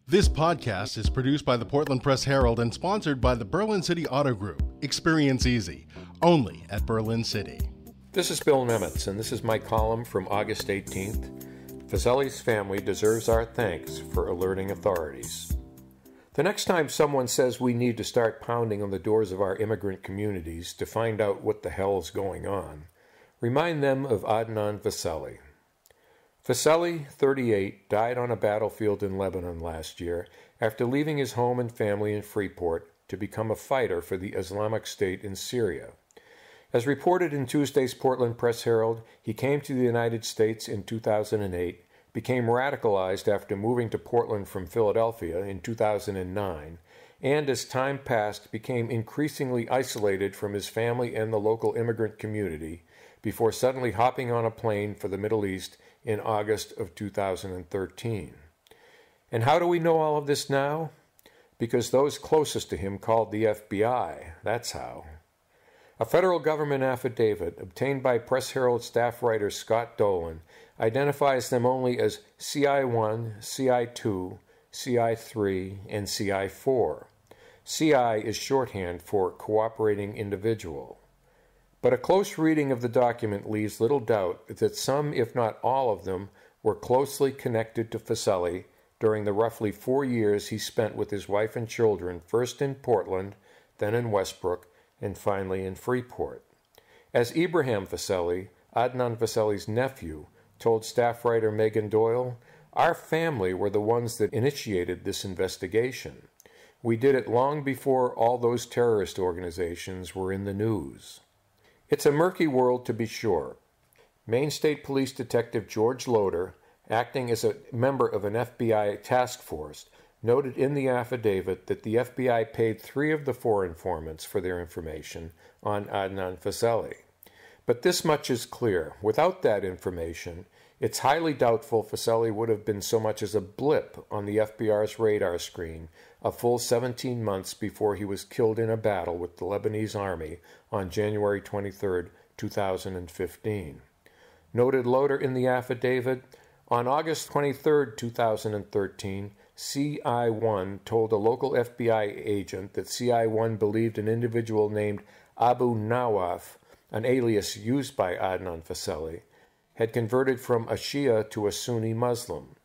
This podcast is produced by the Portland Press Herald and sponsored by the Berlin City Auto Group. Experience easy, only at Berlin City. This is Bill Nemitz, and this is my column from August 18th. Fazeli's family deserves our thanks for alerting authorities. The next time someone says we need to start pounding on the doors of our immigrant communities to find out what the hell is going on, remind them of Adnan Fazeli. Fazeli, 38, died on a battlefield in Lebanon last year after leaving his home and family in Freeport to become a fighter for the Islamic State in Syria. As reported in Tuesday's Portland Press Herald, he came to the United States in 2008, became radicalized after moving to Portland from Philadelphia in 2009, and as time passed became increasingly isolated from his family and the local immigrant community before suddenly hopping on a plane for the Middle East in August of 2013. And how do we know all of this now? Because those closest to him called the FBI. That's how. A federal government affidavit obtained by Press Herald staff writer Scott Dolan identifies them only as CI1, CI2, CI3, and CI4. CI is shorthand for cooperating individual. But a close reading of the document leaves little doubt that some, if not all of them, were closely connected to Fazeli during the roughly 4 years he spent with his wife and children, first in Portland, then in Westbrook, and finally in Freeport. As Ibrahim Fazeli, Adnan Fazeli's nephew, told staff writer Megan Doyle, "Our family were the ones that initiated this investigation. We did it long before all those terrorist organizations were in the news." It's a murky world, to be sure. Maine State Police Detective George Loader, acting as a member of an FBI task force, noted in the affidavit that the FBI paid 3 of the 4 informants for their information on Adnan Fazeli. But this much is clear. Without that information, it's highly doubtful Fazeli would have been so much as a blip on the FBI's radar screen a full 17 months before he was killed in a battle with the Lebanese army on January 23, 2015. Noted Loader in the affidavit, on August 23, 2013, CI1 told a local FBI agent that CI1 believed an individual named Abu Nawaf, an alias used by Adnan Fazeli, had converted from a Shia to a Sunni Muslim.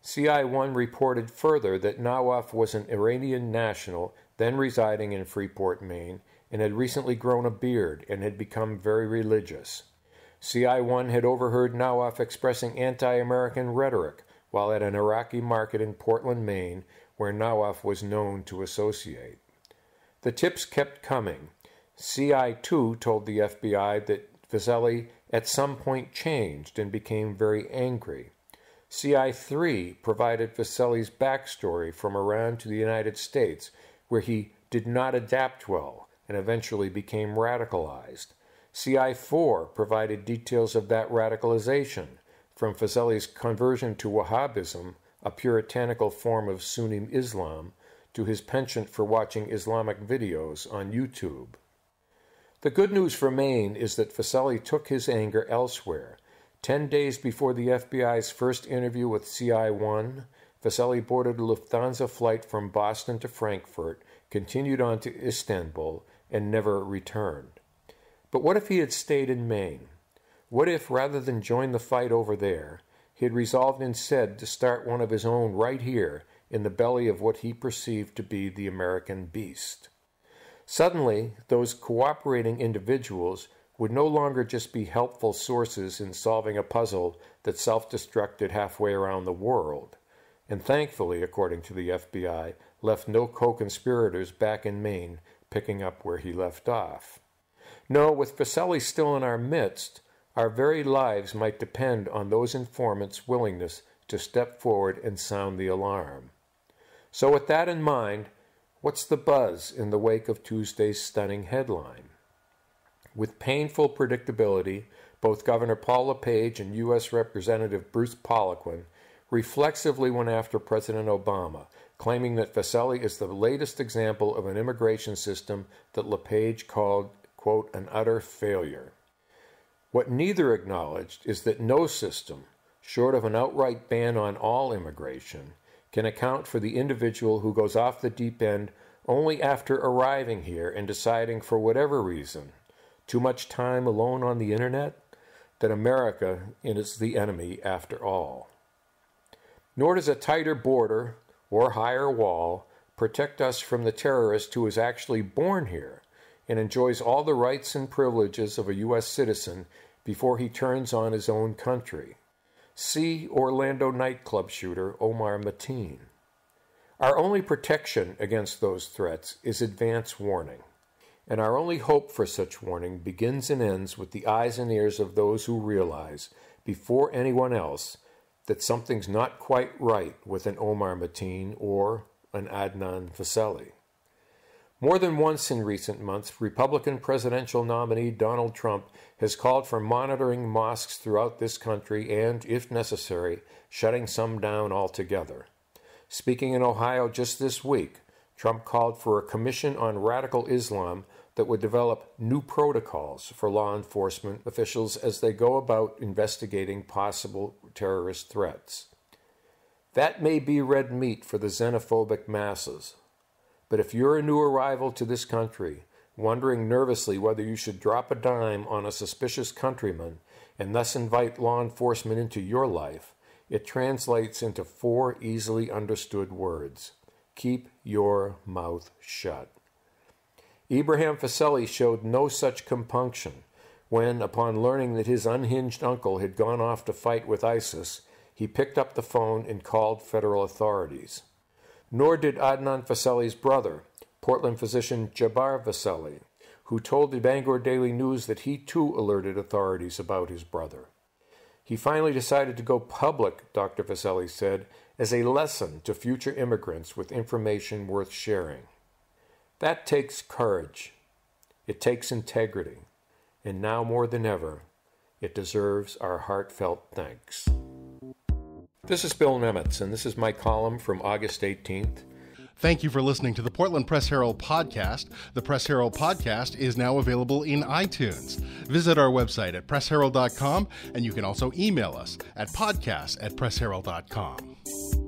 CI1 reported further that Nawaf was an Iranian national then residing in Freeport, Maine, and had recently grown a beard and had become very religious. CI1 had overheard Nawaf expressing anti-American rhetoric while at an Iraqi market in Portland, Maine, where Nawaf was known to associate. The tips kept coming. CI2 told the FBI that Fazeli at some point changed and became very angry. CI3 provided Fazeli's backstory from Iran to the United States, where he did not adapt well and eventually became radicalized. CI4 provided details of that radicalization, from Fazeli's conversion to Wahhabism, a puritanical form of Sunni Islam, to his penchant for watching Islamic videos on YouTube. The good news for Maine is that Fazeli took his anger elsewhere. 10 days before the FBI's first interview with CI1, Fazeli boarded a Lufthansa flight from Boston to Frankfurt, continued on to Istanbul, and never returned. But what if he had stayed in Maine? What if, rather than join the fight over there, he had resolved instead to start one of his own right here in the belly of what he perceived to be the American beast? Suddenly, those cooperating individuals would no longer just be helpful sources in solving a puzzle that self-destructed halfway around the world, and thankfully, according to the FBI, left no co-conspirators back in Maine picking up where he left off. No, with Fazeli still in our midst, our very lives might depend on those informants' willingness to step forward and sound the alarm. So with that in mind, what's the buzz in the wake of Tuesday's stunning headline? With painful predictability, both Governor Paul LePage and U.S. Representative Bruce Poliquin reflexively went after President Obama, claiming that Fazeli is the latest example of an immigration system that LePage called, quote, an utter failure. What neither acknowledged is that no system, short of an outright ban on all immigration, can account for the individual who goes off the deep end only after arriving here and deciding for whatever reason, too much time alone on the internet, that America is the enemy after all. Nor does a tighter border or higher wall protect us from the terrorist who is actually born here and enjoys all the rights and privileges of a U.S. citizen before he turns on his own country. See Orlando nightclub shooter Omar Mateen. Our only protection against those threats is advance warning, and our only hope for such warning begins and ends with the eyes and ears of those who realize, before anyone else, that something's not quite right with an Omar Mateen or an Adnan Fazeli. More than once in recent months, Republican presidential nominee Donald Trump has called for monitoring mosques throughout this country and, if necessary, shutting some down altogether. Speaking in Ohio just this week, Trump called for a commission on radical Islam that would develop new protocols for law enforcement officials as they go about investigating possible terrorist threats. That may be red meat for the xenophobic masses. But if you're a new arrival to this country, wondering nervously whether you should drop a dime on a suspicious countryman and thus invite law enforcement into your life, it translates into 4 easily understood words. Keep your mouth shut. Ibrahim Fazeli showed no such compunction when, upon learning that his unhinged uncle had gone off to fight with ISIS, he picked up the phone and called federal authorities. Nor did Adnan Fazeli's brother, Portland physician Jabbar Fazeli, who told the Bangor Daily News that he too alerted authorities about his brother. He finally decided to go public, Dr. Fazeli said, as a lesson to future immigrants with information worth sharing. That takes courage. It takes integrity. And now more than ever, it deserves our heartfelt thanks. This is Bill Nemitz, and this is my column from August 18th. Thank you for listening to the Portland Press Herald podcast. The Press Herald podcast is now available in iTunes. Visit our website at pressherald.com, and you can also email us at podcast@pressherald.com.